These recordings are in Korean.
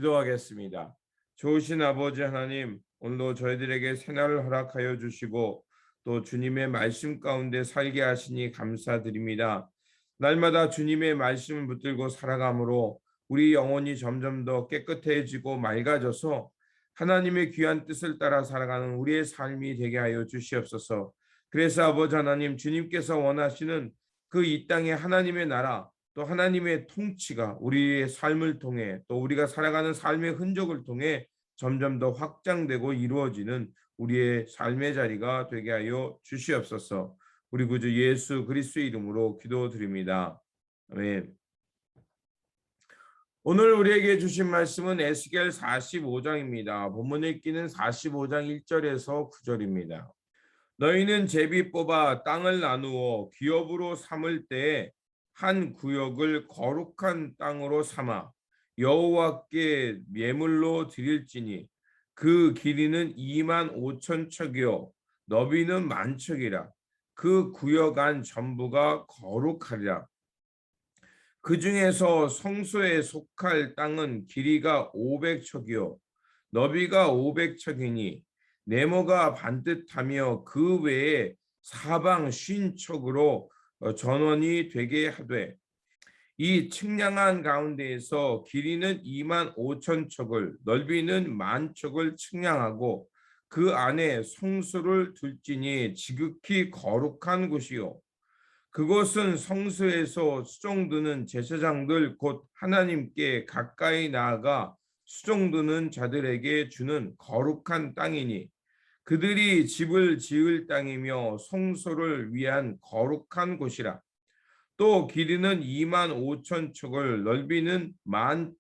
기도하겠습니다. 좋으신 아버지 하나님, 오늘도 저희들에게 새날을 허락하여 주시고 또 주님의 말씀 가운데 살게 하시니 감사드립니다. 날마다 주님의 말씀을 붙들고 살아감으로 우리 영혼이 점점 더 깨끗해지고 맑아져서 하나님의 귀한 뜻을 따라 살아가는 우리의 삶이 되게 하여 주시옵소서. 그래서 아버지 하나님, 주님께서 원하시는 그 이 땅의 하나님의 나라, 또 하나님의 통치가 우리의 삶을 통해 또 우리가 살아가는 삶의 흔적을 통해 점점 더 확장되고 이루어지는 우리의 삶의 자리가 되게 하여 주시옵소서. 우리 구주 예수 그리스도의 이름으로 기도드립니다. 아멘. 오늘 우리에게 주신 말씀은 에스겔 45장입니다. 본문 읽기는 45장 1절에서 9절입니다. 너희는 제비 뽑아 땅을 나누어 기업으로 삼을 때에 한 구역을 거룩한 땅으로 삼아 여호와께 예물로 드릴지니 그 길이는 2만 5천 척이요 너비는 1만 척이라. 그 구역 안 전부가 거룩하리라. 그 중에서 성소에 속할 땅은 길이가 500척이요 너비가 500척이니 네모가 반듯하며 그 외에 사방 50척으로 전원이 되게 하되 이 측량한 가운데에서 길이는 2만 5천 척을 넓이는 1만 척을 측량하고 그 안에 성소를 둘지니 지극히 거룩한 곳이요 그곳은 성소에서 수종드는 제사장들 곧 하나님께 가까이 나아가 수종드는 자들에게 주는 거룩한 땅이니 그들이 집을 지을 땅이며 성소를 위한 거룩한 곳이라. 또 길이는 2만 5천 척을 넓이는 1만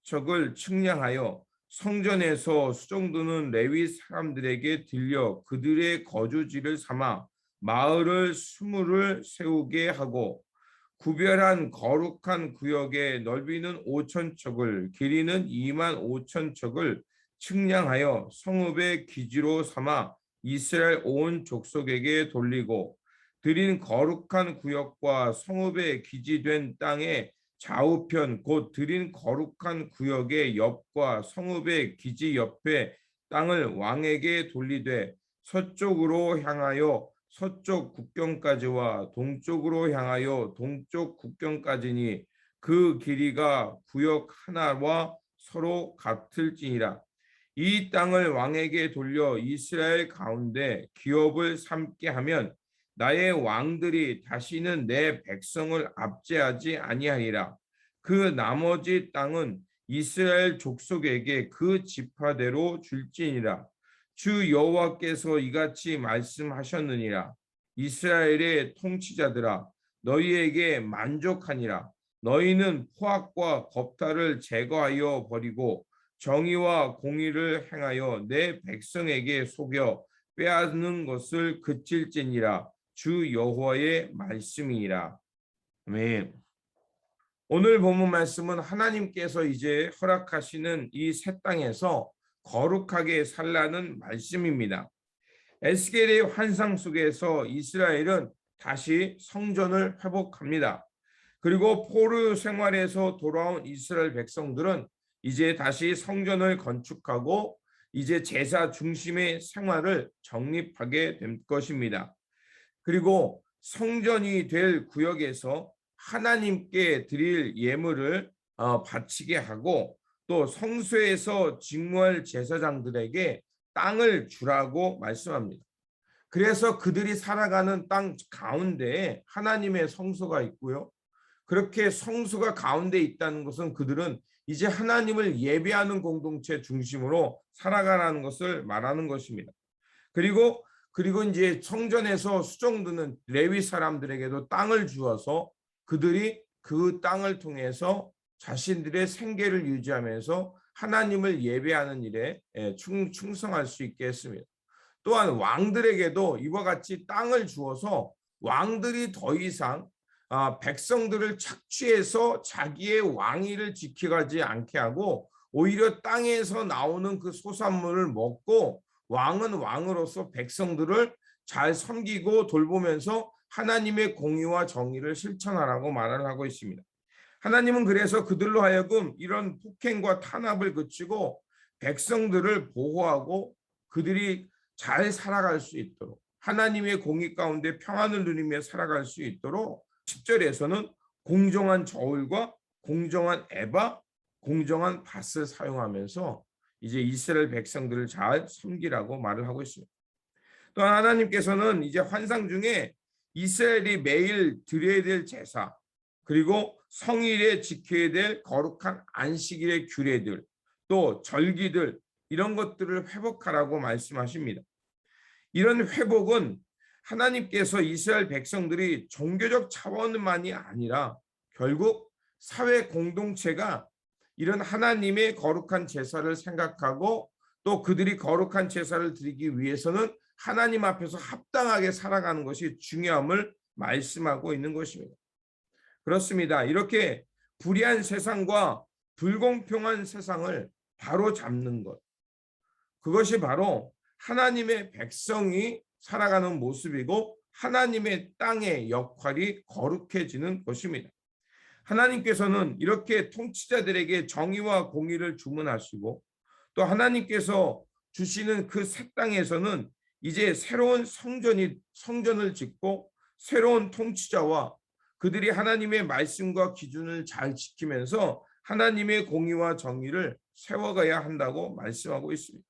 척을 측량하여 성전에서 수종드는 레위 사람들에게 들려 그들의 거주지를 삼아 마을을 수물을 세우게 하고 구별한 거룩한 구역의 넓이는 5천 척을 길이는 2만 5천 척을 측량하여 성읍의 기지로 삼아 이스라엘 온 족속에게 돌리고 드린 거룩한 구역과 성읍의 기지된 땅의 좌우편 곧 드린 거룩한 구역의 옆과 성읍의 기지 옆에 땅을 왕에게 돌리되 서쪽으로 향하여 서쪽 국경까지와 동쪽으로 향하여 동쪽 국경까지니 그 길이가 구역 하나와 서로 같을지니라. 이 땅을 왕에게 돌려 이스라엘 가운데 기업을 삼게 하면 나의 왕들이 다시는 내 백성을 압제하지 아니하리라. 그 나머지 땅은 이스라엘 족속에게 그 지파대로 줄지니라. 주 여호와께서 이같이 말씀하셨느니라. 이스라엘의 통치자들아 너희에게 만족하니라. 너희는 포악과 겁탈을 제거하여 버리고 정의와 공의를 행하여 내 백성에게 속여 빼앗는 것을 그칠지니라. 주 여호와의 말씀이니라. 아멘. 오늘 본문 말씀은 하나님께서 이제 허락하시는 이 새 땅에서 거룩하게 살라는 말씀입니다. 에스겔의 환상 속에서 이스라엘은 다시 성전을 회복합니다. 그리고 포로 생활에서 돌아온 이스라엘 백성들은 이제 다시 성전을 건축하고 이제 제사 중심의 생활을 정립하게 될 것입니다. 그리고 성전이 될 구역에서 하나님께 드릴 예물을 바치게 하고 또 성소에서 직무할 제사장들에게 땅을 주라고 말씀합니다. 그래서 그들이 살아가는 땅 가운데에 하나님의 성소가 있고요. 그렇게 성소가 가운데 있다는 것은 그들은 이제 하나님을 예배하는 공동체 중심으로 살아가라는 것을 말하는 것입니다. 그리고 이제 성전에서 수종드는 레위 사람들에게도 땅을 주어서 그들이 그 땅을 통해서 자신들의 생계를 유지하면서 하나님을 예배하는 일에 충성할 수 있게 했습니다. 또한 왕들에게도 이와 같이 땅을 주어서 왕들이 더 이상 백성들을 착취해서 자기의 왕위를 지켜가지 않게 하고 오히려 땅에서 나오는 그 소산물을 먹고 왕은 왕으로서 백성들을 잘 섬기고 돌보면서 하나님의 공의와 정의를 실천하라고 말을 하고 있습니다. 하나님은 그래서 그들로 하여금 이런 폭행과 탄압을 그치고 백성들을 보호하고 그들이 잘 살아갈 수 있도록, 하나님의 공의 가운데 평안을 누리며 살아갈 수 있도록 10절에서는 공정한 저울과 공정한 에바, 공정한 밧을 사용하면서 이제 이스라엘 백성들을 잘 섬기라고 말을 하고 있습니다. 또 하나님께서는 이제 환상 중에 이스라엘이 매일 드려야 될 제사, 그리고 성일에 지켜야 될 거룩한 안식일의 규례들, 또 절기들, 이런 것들을 회복하라고 말씀하십니다. 이런 회복은 하나님께서 이스라엘 백성들이 종교적 차원만이 아니라 결국 사회 공동체가 이런 하나님의 거룩한 제사를 생각하고 또 그들이 거룩한 제사를 드리기 위해서는 하나님 앞에서 합당하게 살아가는 것이 중요함을 말씀하고 있는 것입니다. 그렇습니다. 이렇게 불의한 세상과 불공평한 세상을 바로 잡는 것, 그것이 바로 하나님의 백성이 살아가는 모습이고 하나님의 땅의 역할이 거룩해지는 것입니다. 하나님께서는 이렇게 통치자들에게 정의와 공의를 주문하시고 또 하나님께서 주시는 그 새 땅에서는 이제 새로운 성전을 짓고 새로운 통치자와 그들이 하나님의 말씀과 기준을 잘 지키면서 하나님의 공의와 정의를 세워가야 한다고 말씀하고 있습니다.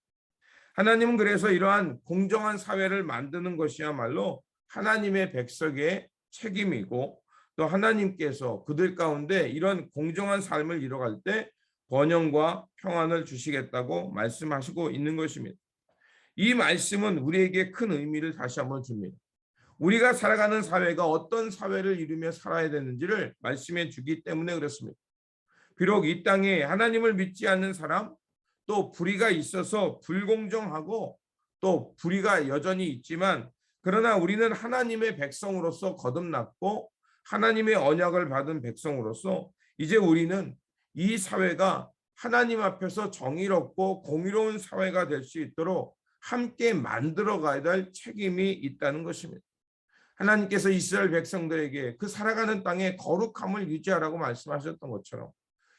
하나님은 그래서 이러한 공정한 사회를 만드는 것이야말로 하나님의 백성의 책임이고 또 하나님께서 그들 가운데 이런 공정한 삶을 이뤄갈 때 번영과 평안을 주시겠다고 말씀하시고 있는 것입니다. 이 말씀은 우리에게 큰 의미를 다시 한번 줍니다. 우리가 살아가는 사회가 어떤 사회를 이루며 살아야 되는지를 말씀해 주기 때문에 그렇습니다. 비록 이 땅에 하나님을 믿지 않는 사람, 또 불의가 있어서 불공정하고 또 불의가 여전히 있지만 그러나 우리는 하나님의 백성으로서 거듭났고 하나님의 언약을 받은 백성으로서 이제 우리는 이 사회가 하나님 앞에서 정의롭고 공의로운 사회가 될 수 있도록 함께 만들어 가야 될 책임이 있다는 것입니다. 하나님께서 이스라엘 백성들에게 그 살아가는 땅에 거룩함을 유지하라고 말씀하셨던 것처럼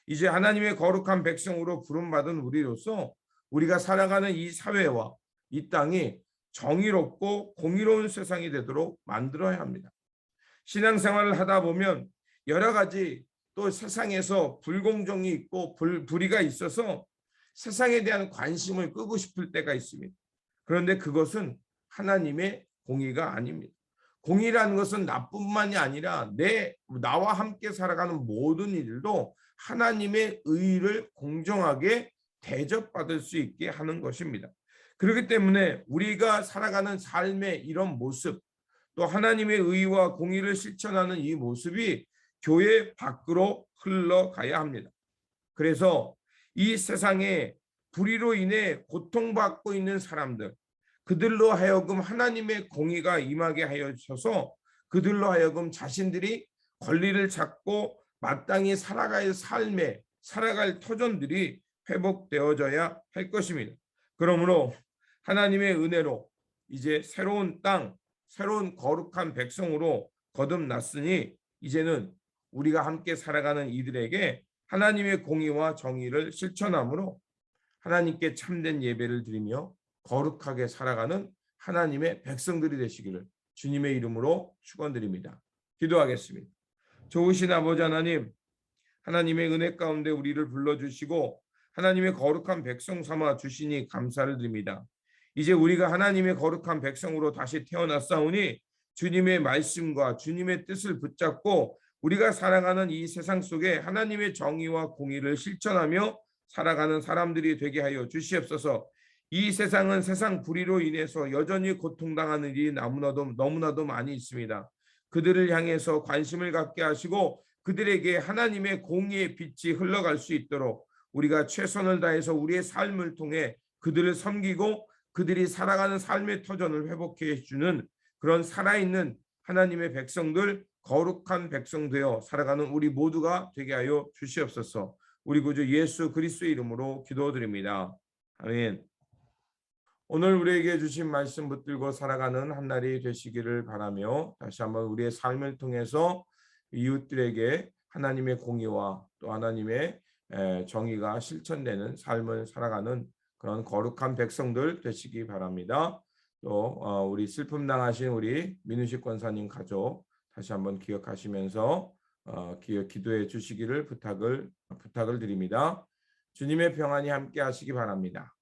이제 하나님의 거룩한 백성으로 부름받은 우리로서 우리가 살아가는 이 사회와 이 땅이 정의롭고 공의로운 세상이 되도록 만들어야 합니다. 신앙생활을 하다 보면 여러 가지 또 세상에서 불공정이 있고 불의가 있어서 세상에 대한 관심을 끄고 싶을 때가 있습니다. 그런데 그것은 하나님의 공의가 아닙니다. 공의라는 것은 나뿐만이 아니라 나와 함께 살아가는 모든 일도 하나님의 의를 공정하게 대접받을 수 있게 하는 것입니다. 그렇기 때문에 우리가 살아가는 삶의 이런 모습, 또 하나님의 의와 공의를 실천하는 이 모습이 교회 밖으로 흘러가야 합니다. 그래서 이 세상에 불의로 인해 고통받고 있는 사람들, 그들로 하여금 하나님의 공의가 임하게 하여 주셔서 그들로 하여금 자신들이 권리를 찾고 마땅히 살아갈 터전들이 회복되어져야 할 것입니다. 그러므로 하나님의 은혜로 이제 새로운 땅, 새로운 거룩한 백성으로 거듭났으니 이제는 우리가 함께 살아가는 이들에게 하나님의 공의와 정의를 실천함으로 하나님께 참된 예배를 드리며 거룩하게 살아가는 하나님의 백성들이 되시기를 주님의 이름으로 축원드립니다. 기도하겠습니다. 좋으신 아버지 하나님, 하나님의 은혜 가운데 우리를 불러주시고 하나님의 거룩한 백성 삼아 주시니 감사를 드립니다. 이제 우리가 하나님의 거룩한 백성으로 다시 태어났사오니 주님의 말씀과 주님의 뜻을 붙잡고 우리가 살아가는 이 세상 속에 하나님의 정의와 공의를 실천하며 살아가는 사람들이 되게 하여 주시옵소서. 이 세상은 세상 불의로 인해서 여전히 고통당하는 일이 너무나도 많이 있습니다. 그들을 향해서 관심을 갖게 하시고 그들에게 하나님의 공의의 빛이 흘러갈 수 있도록 우리가 최선을 다해서 우리의 삶을 통해 그들을 섬기고 그들이 살아가는 삶의 터전을 회복해 주는 그런 살아있는 하나님의 백성들, 거룩한 백성 되어 살아가는 우리 모두가 되게 하여 주시옵소서. 우리 구주 예수 그리스도의 이름으로 기도드립니다. 아멘. 오늘 우리에게 주신 말씀 붙들고 살아가는 한 날이 되시기를 바라며 다시 한번 우리의 삶을 통해서 이웃들에게 하나님의 공의와 또 하나님의 정의가 실천되는 삶을 살아가는 그런 거룩한 백성들 되시기 바랍니다. 또 우리 슬픔 당하신 우리 민우식 권사님 가족 다시 한번 기억하시면서 기도해 주시기를 부탁을 드립니다. 주님의 평안이 함께 하시기 바랍니다.